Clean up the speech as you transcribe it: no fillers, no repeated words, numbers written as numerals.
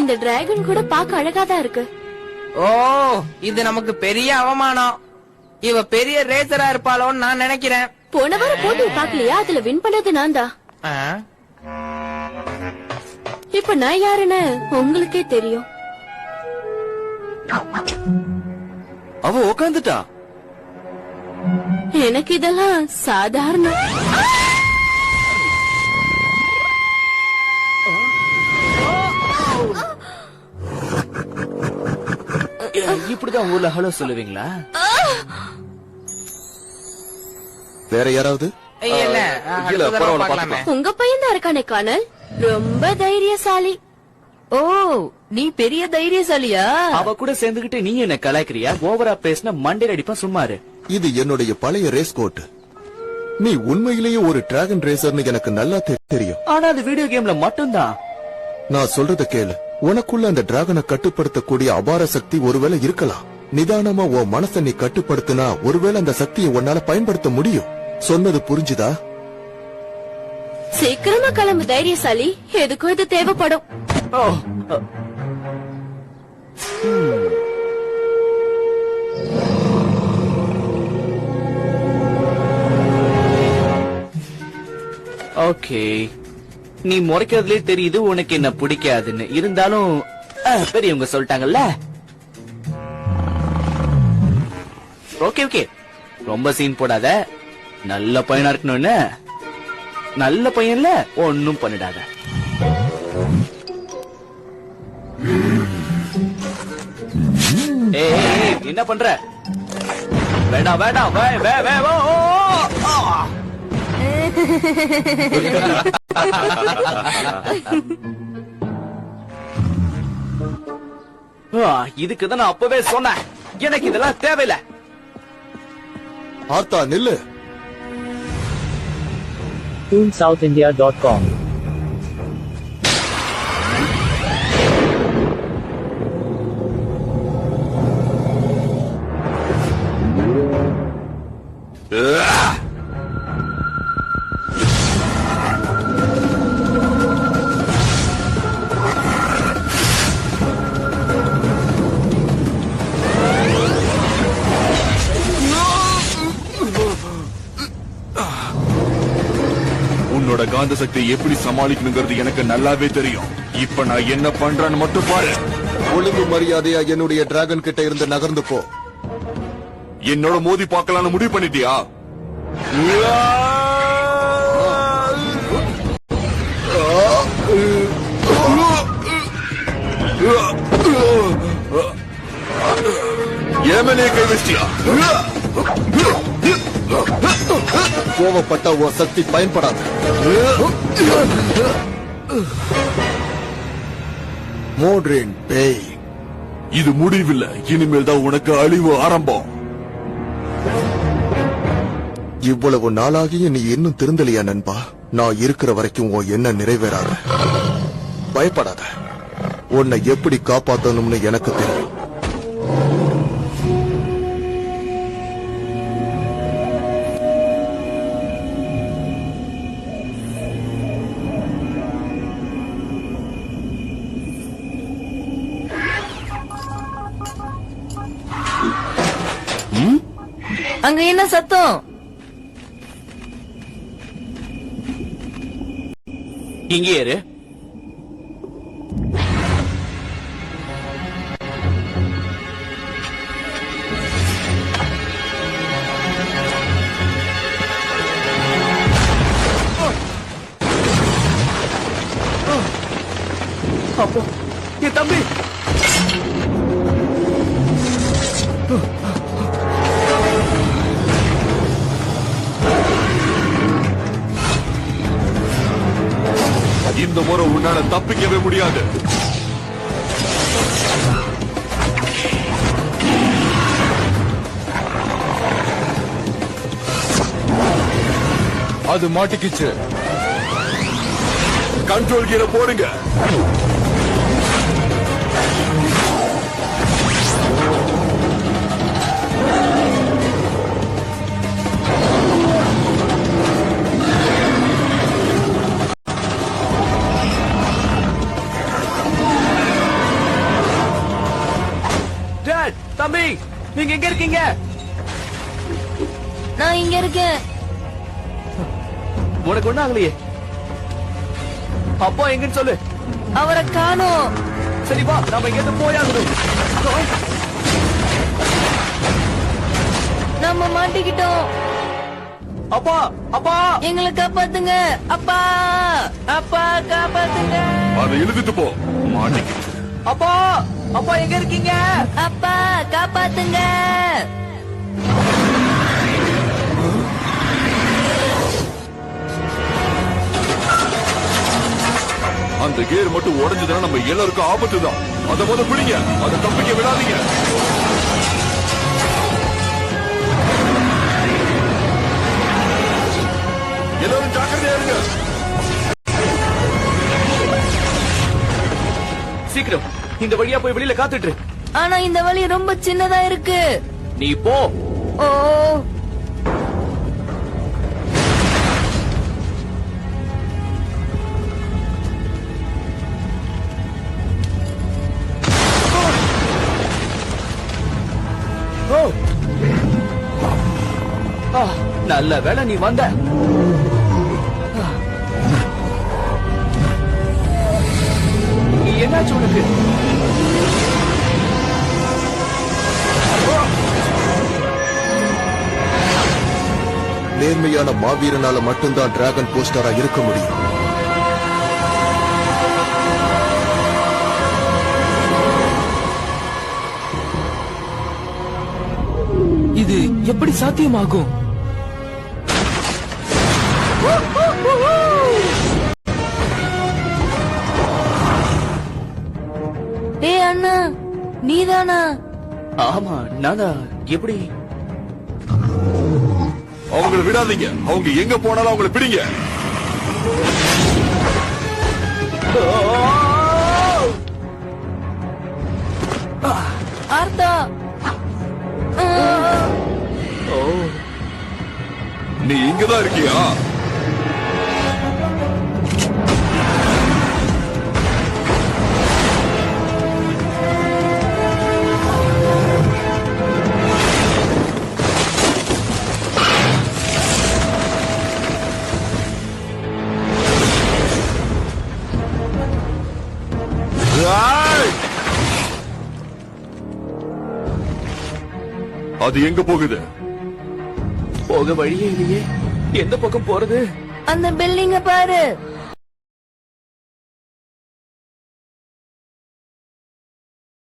இந்த டிராகன் கூட பாக்க அழகாதான் இருக்கு. ஓ, இது நமக்கு பெரிய அவமானம். இவ பெரிய ரேசரா இருப்பாளோன்னு நான் நினைக்கிறேன். போன வாரம் போட்டி பாக்கலையா? அதுல வின் பண்ணது நான் தான். இப்ப நான் யாருன்னு உங்களுக்கே தெரியும். அவ உக்காந்துட்டா. எனக்கு இதெல்லாம் சாதாரணம். இப்படிதான் ஊர்ல ஹலோ சொல்லுவீங்களா? வேற யாராவது? உங்க பையன் தான் இருக்கானே கானல், ரொம்ப தைரியசாலி. ஓ, நீ பெரிய தைரியசாலியா? அவ கூட சேர்ந்துகிட்டு நீ என்ன கலாய்க்கிறியா? ஓவரா பேசின மண்டையில அடிப்பா, சும்மாரு. இது என்னுடைய பழைய ரேஸ் கோட். நீ உண்மையிலேயே ஒரு டிராகன் ரேசர்னு எனக்கு நல்லா தெரியும். ஆனா அது வீடியோ கேம்ல மட்டும்தான். நான் சொல்றத கேளு. உனக்குள்ள அந்த டிராகனை கட்டுப்படுத்தக்கூடிய அபார சக்தி ஒருவேளை இருக்கலாம். நிதானமா உன் மனசை நீ கட்டுப்படுத்தினா ஒருவேளை அந்த சக்தியை உன்னால பயன்படுத்த முடியும். சொன்னது புரிஞ்சுதா? சீக்கிரமா கிளம்பு தைரியசாலி, எதுக்கும் இது தேவைப்படும். ஓகே, நீ முறைக்கிறதுலே தெரியுது உனக்கு என்ன பிடிக்காதுன்னு. இருந்தாலும் பெரியவங்க சொல்லிட்டாங்கல்ல. ஓகே ஓகே, ரொம்ப சீன் போடாத. நல்ல பையனா இருக்கணும்னு. நல்ல பையன்ல ஒன்னும் பண்ணிடாத. ஏய், என்ன பண்ற? வேண்டாம் வேண்டாம், வே வே வே. இதுக்குதான் நான் அப்பவே சொன்னேன், எனக்கு இதெல்லாம் தேவையில்லை. ஆர்த்தா நில்லு. ToonSouthIndia.com உன்னோட காந்த சக்தியை எப்படி சமாளிக்கணுங்கிறது எனக்கு நல்லாவே தெரியும். இப்ப நான் என்ன பண்றேன்னு மட்டும் பாரு. ஒழுங்கு மரியாதையா என்னுடைய டிராகன் கிட்ட இருந்து நகர்ந்து போ. என்னோட மோதி பார்க்கலான்னு முடிவு பண்ணிட்டியா? ஏமனே கை வச்சியா? கோவப்பட்ட உன் சக்தி பயன்படாது. மோட்ரின் பேய், இது முடிவில்லை. இனிமேல் தான் உனக்கு அழிவு ஆரம்பம். இவ்வளவு நாளாகிய நீ இன்னும் திருந்தலையா நண்பா? நான் இருக்கிற வரைக்கும் உன் எண்ணம் நிறைவேறாத. பயப்படாத, உன்னை எப்படி காப்பாத்தணும்னு எனக்கு தெரியும். அங்க என்ன சத்தம்? இங்கே இரு. அப்போ என் தம்பி இந்த முறை உன்னால தப்பிக்கவே முடியாது. அது மாட்டிக்கிச்சு. கண்ட்ரோல் கீரை போடுங்க. நீங்க எங்க இருக்கீங்க? நான் இங்க இருக்கேன். உனக்கு ஒண்ணு ஆகலையே. அப்பா எங்கன்னு சொல்லு. அவரை காணோம். சரி வா, நாம இங்க இருந்து போயாகணும். நம்ம மாட்டிக்கிட்டோம். அப்பா, அப்பா, எங்களை காப்பாத்துங்க. அப்பா, அப்பா காப்பாத்துங்க. அதை இழுத்துட்டு போ. மாட்டிக்கிட்டு. அப்பா, அப்பா எங்க இருக்கீங்க? அப்பா காப்பாத்துங்க. அந்த கேர் மட்டும் உடைஞ்சதுன்னா நம்ம எல்லாருக்கும் ஆபத்து தான். அதை போல பிடிங்க, அதை தப்பிக்க விடாதீங்க. எல்லாரும் ஜாக்கிரதையா இருங்க. சீக்கிரம் இந்த வழியா போய் வெளியில காத்துட்டு இரு. ஆனா இந்த வழி ரொம்ப சின்னதா இருக்கு. நீ போ. ஓ, ஓ. நல்ல வேளை நீ வந்த. என்னாச்சு உனக்கு? நேர்மையான மாவீரனால மட்டும்தான் டிராகன் போஸ்டரா இருக்க முடியும். இது எப்படி சாத்தியமாகும்? டேய் அண்ணா, நீதானா? ஆமா, நானா? எப்படி? அவங்கள விடாதீங்க. அவங்க எங்க போனாலும் அவங்கள பிடிங்க. ஆர்த்தா. நீ இங்கதான் இருக்கியா? அது எங்க போகுது? போக வழியே இல்லையே. எந்த பக்கம் போறது? அந்த பில்டிங்க பாரு.